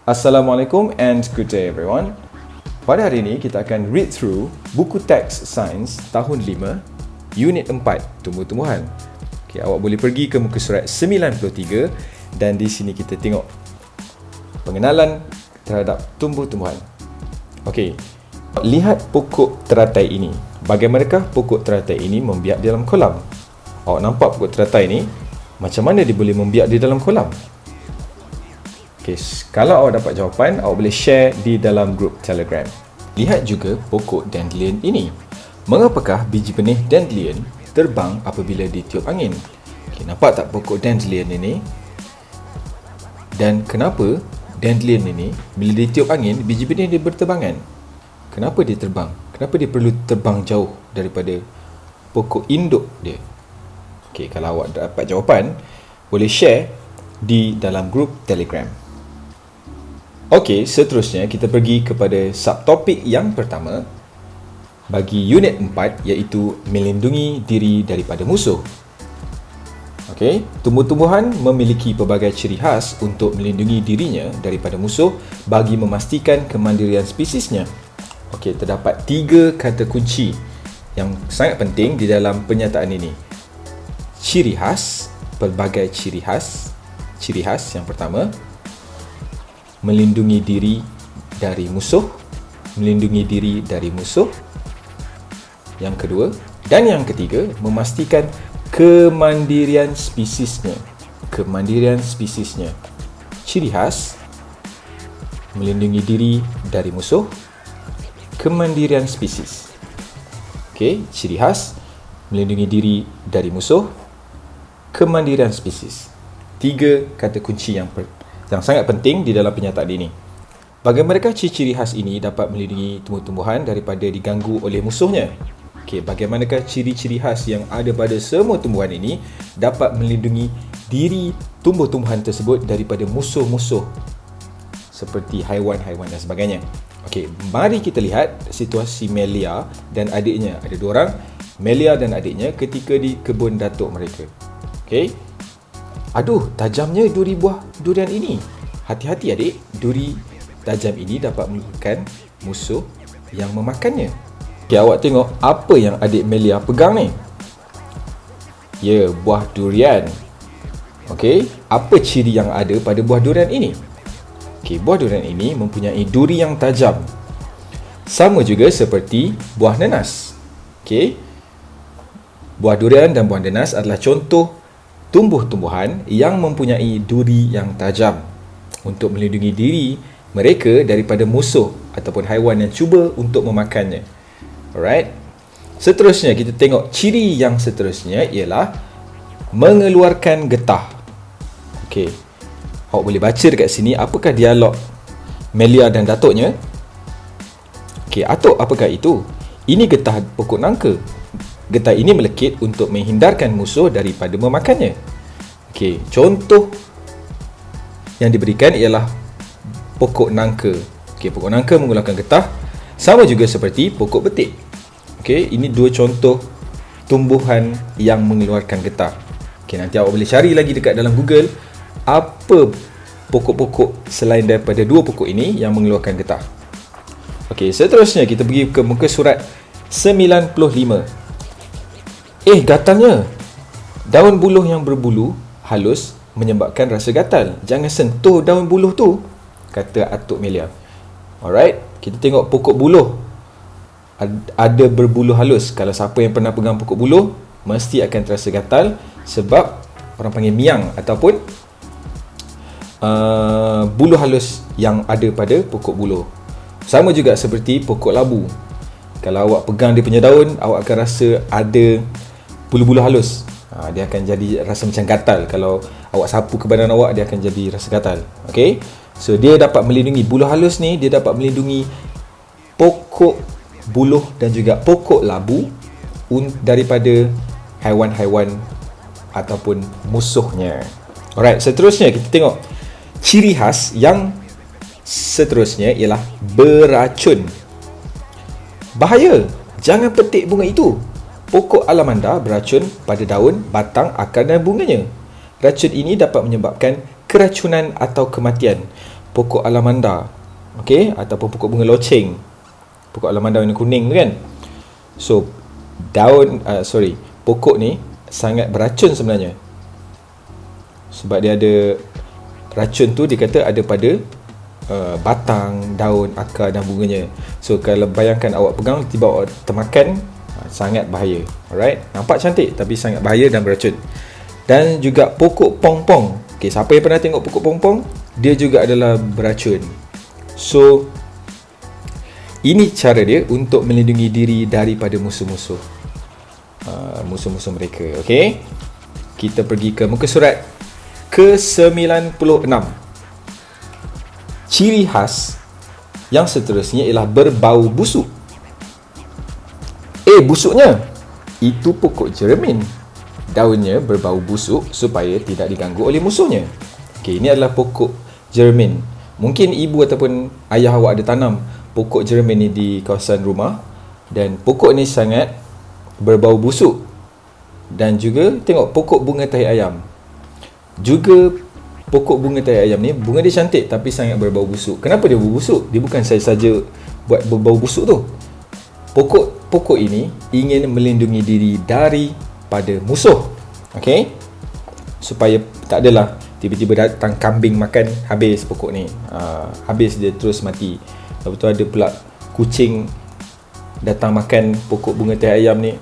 Assalamualaikum and good day everyone. Pada hari ini kita akan read through buku teks sains tahun 5 unit 4 tumbuh-tumbuhan. Okay, awak boleh pergi ke muka surat 93 dan di sini kita tengok pengenalan terhadap tumbuh-tumbuhan. Okey, lihat pokok teratai ini. Bagaimanakah pokok teratai ini membiak di dalam kolam? Awak nampak pokok teratai ini? Macam mana dia boleh membiak di dalam kolam? Okay, kalau awak dapat jawapan, awak boleh share di dalam grup Telegram. Lihat juga pokok dandelion ini. Mengapakah biji benih dandelion terbang apabila ditiup angin? Okay, nampak tak pokok dandelion ini? Dan kenapa dandelion ini bila ditiup angin, biji benih dia berterbangan? Kenapa dia terbang? Kenapa dia perlu terbang jauh daripada pokok induk dia? Okay, kalau awak dapat jawapan, boleh share di dalam grup Telegram. Okey, seterusnya kita pergi kepada subtopik yang pertama bagi unit 4 iaitu melindungi diri daripada musuh. Okey, tumbuh-tumbuhan memiliki pelbagai ciri khas untuk melindungi dirinya daripada musuh bagi memastikan kemandirian spesiesnya. Okey, terdapat 3 kata kunci yang sangat penting di dalam pernyataan ini. Ciri khas, pelbagai ciri khas. Ciri khas yang pertama, melindungi diri dari musuh, melindungi diri dari musuh. Yang kedua dan yang ketiga, memastikan kemandirian spesiesnya. Kemandirian spesiesnya. Ciri khas, melindungi diri dari musuh, kemandirian spesies. Okey, ciri khas, melindungi diri dari musuh, kemandirian spesies. 3 kata kunci yang sangat penting di dalam pernyataan ini. Bagaimanakah ciri-ciri khas ini dapat melindungi tumbuh-tumbuhan daripada diganggu oleh musuhnya? Okey, bagaimanakah ciri-ciri khas yang ada pada semua tumbuhan ini dapat melindungi diri tumbuh-tumbuhan tersebut daripada musuh-musuh seperti haiwan-haiwan dan sebagainya? Okey, mari kita lihat situasi Melia dan adiknya. Ada 2 orang, Melia dan adiknya ketika di kebun datuk mereka. Okey. Aduh, tajamnya duri buah durian ini. Hati-hati adik, duri tajam ini dapat memakan musuh yang memakannya. Okay, awak tengok apa yang adik Melia pegang ni. Ya, buah durian. Okey, apa ciri yang ada pada buah durian ini? Okey, buah durian ini mempunyai duri yang tajam. Sama juga seperti buah nanas. Okey. Buah durian dan buah nanas adalah contoh tumbuh-tumbuhan yang mempunyai duri yang tajam untuk melindungi diri mereka daripada musuh ataupun haiwan yang cuba untuk memakannya. Alright. Seterusnya kita tengok ciri yang seterusnya ialah mengeluarkan getah. Okey. Awak boleh baca dekat sini apakah dialog Melia dan datuknya. Okey, atuk apakah itu? Ini getah pokok nangka. Getah ini melekit untuk menghindarkan musuh daripada memakannya. Okey, contoh yang diberikan ialah pokok nangka. Okey, pokok nangka mengeluarkan getah sama juga seperti pokok betik. Okey, ini 2 contoh tumbuhan yang mengeluarkan getah. Okey, nanti awak boleh cari lagi dekat dalam Google apa pokok-pokok selain daripada 2 pokok ini yang mengeluarkan getah. Okey, seterusnya kita pergi ke muka surat 95. Gatalnya. Daun buluh yang berbulu halus menyebabkan rasa gatal. Jangan sentuh daun buluh tu, kata atuk Melia. Alright, kita tengok pokok buluh. Ada berbulu halus. Kalau siapa yang pernah pegang pokok buluh, mesti akan terasa gatal sebab orang panggil miang ataupun bulu halus yang ada pada pokok buluh. Sama juga seperti pokok labu. Kalau awak pegang dia punya daun, awak akan rasa ada bulu-bulu halus. Dia akan jadi rasa macam gatal. Kalau awak sapu ke badan awak, dia akan jadi rasa gatal. Okay, so dia dapat melindungi bulu halus ni. Dia dapat melindungi pokok buluh dan juga pokok labu daripada haiwan-haiwan ataupun musuhnya. Alright, seterusnya kita tengok ciri khas yang seterusnya ialah beracun. Bahaya, jangan petik bunga itu. Pokok alamanda beracun pada daun, batang, akar dan bunganya. Racun ini dapat menyebabkan keracunan atau kematian. pokok alamanda, okey, ataupun pokok bunga loceng. Pokok alamanda warna kuning tu kan. So pokok ni sangat beracun sebenarnya. Sebab dia ada racun tu, dia kata ada pada batang, daun, akar dan bunganya. So kalau bayangkan awak pegang, tiba awak termakan, sangat bahaya. Alright, nampak cantik tapi sangat bahaya dan beracun. Dan juga pokok pongpong. Okay, siapa yang pernah tengok pokok pongpong? Dia juga adalah beracun. So ini cara dia untuk melindungi diri daripada musuh-musuh mereka. Okay, kita pergi ke muka surat ke-96. Ciri khas yang seterusnya ialah berbau busuk. Busuknya itu pokok jermin. Daunnya berbau busuk supaya tidak diganggu oleh musuhnya. Okey, ini adalah pokok jermin. Mungkin ibu ataupun ayah awak ada tanam pokok jermin ni di kawasan rumah, dan pokok ni sangat berbau busuk. Dan juga tengok pokok bunga tahi ayam. Juga pokok bunga tahi ayam ni, bunga dia cantik tapi sangat berbau busuk. Kenapa dia berbau busuk? Dia bukan saja buat berbau busuk tu. Pokok ini ingin melindungi diri daripada musuh. Okey? Supaya tak adalah tiba-tiba datang kambing makan habis pokok ni. Habis dia terus mati. Lepas tu ada pula kucing datang makan pokok bunga tahi ayam ni.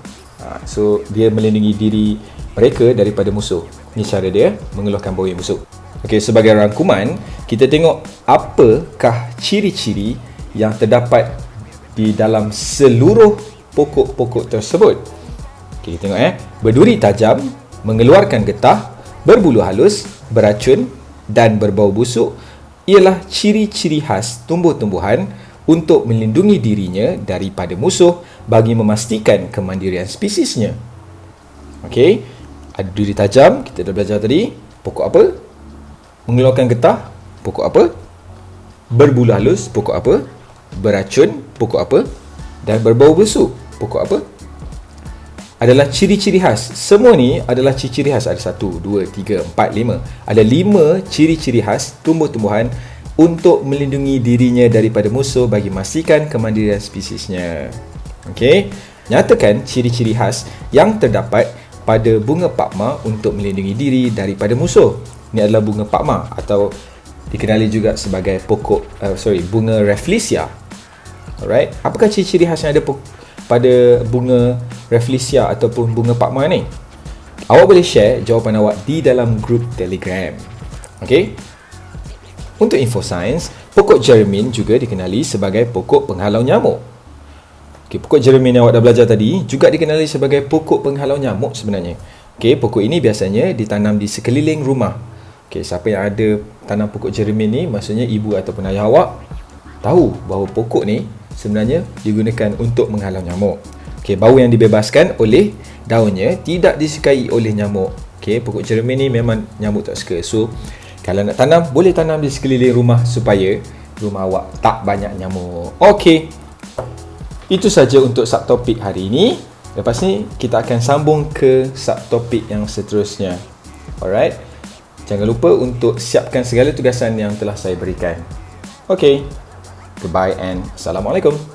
So dia melindungi diri mereka daripada musuh. Ini cara dia mengeluarkan bau yang busuk. Okey, sebagai rangkuman, kita tengok apakah ciri-ciri yang terdapat di dalam seluruh pokok-pokok tersebut. Okey, kita tengok berduri tajam, mengeluarkan getah, berbulu halus, beracun dan berbau busuk ialah ciri-ciri khas tumbuh-tumbuhan untuk melindungi dirinya daripada musuh bagi memastikan kemandirian spesiesnya. Okey, ada duri tajam, kita dah belajar tadi. Pokok apa? Mengeluarkan getah, pokok apa? Berbulu halus, pokok apa? Beracun, pokok apa? Dan berbau busuk, pokok apa? Adalah ciri-ciri khas. Semua ni adalah ciri-ciri khas. Ada 1, 2, 3, 4, 5. Ada 5 ciri-ciri khas tumbuh-tumbuhan untuk melindungi dirinya daripada musuh bagi memastikan kemandirian spesiesnya. Okey, nyatakan ciri-ciri khas yang terdapat pada bunga pakma untuk melindungi diri daripada musuh. Ini adalah bunga pakma atau dikenali juga sebagai bunga Rafflesia. Alright, apakah ciri-ciri khas yang ada pada bunga Rafflesia ataupun bunga pakma ni? Awak boleh share jawapan awak di dalam grup Telegram. Okey. Untuk info sains, pokok jermin juga dikenali sebagai pokok penghalau nyamuk. Okey, pokok jermin yang awak dah belajar tadi juga dikenali sebagai pokok penghalau nyamuk sebenarnya. Okey, pokok ini biasanya ditanam di sekeliling rumah. Okey, siapa yang ada tanam pokok jermin ni, maksudnya ibu ataupun ayah awak tahu bahawa pokok ni sebenarnya digunakan untuk menghalau nyamuk. Okey, bau yang dibebaskan oleh daunnya tidak disukai oleh nyamuk. Okey, pokok jermin ni memang nyamuk tak suka. So, kalau nak tanam, boleh tanam di sekeliling rumah supaya rumah awak tak banyak nyamuk. Okey, itu saja untuk subtopik hari ini. Lepas ni, kita akan sambung ke subtopik yang seterusnya. Alright, jangan lupa untuk siapkan segala tugasan yang telah saya berikan. Okey, goodbye and Assalamualaikum.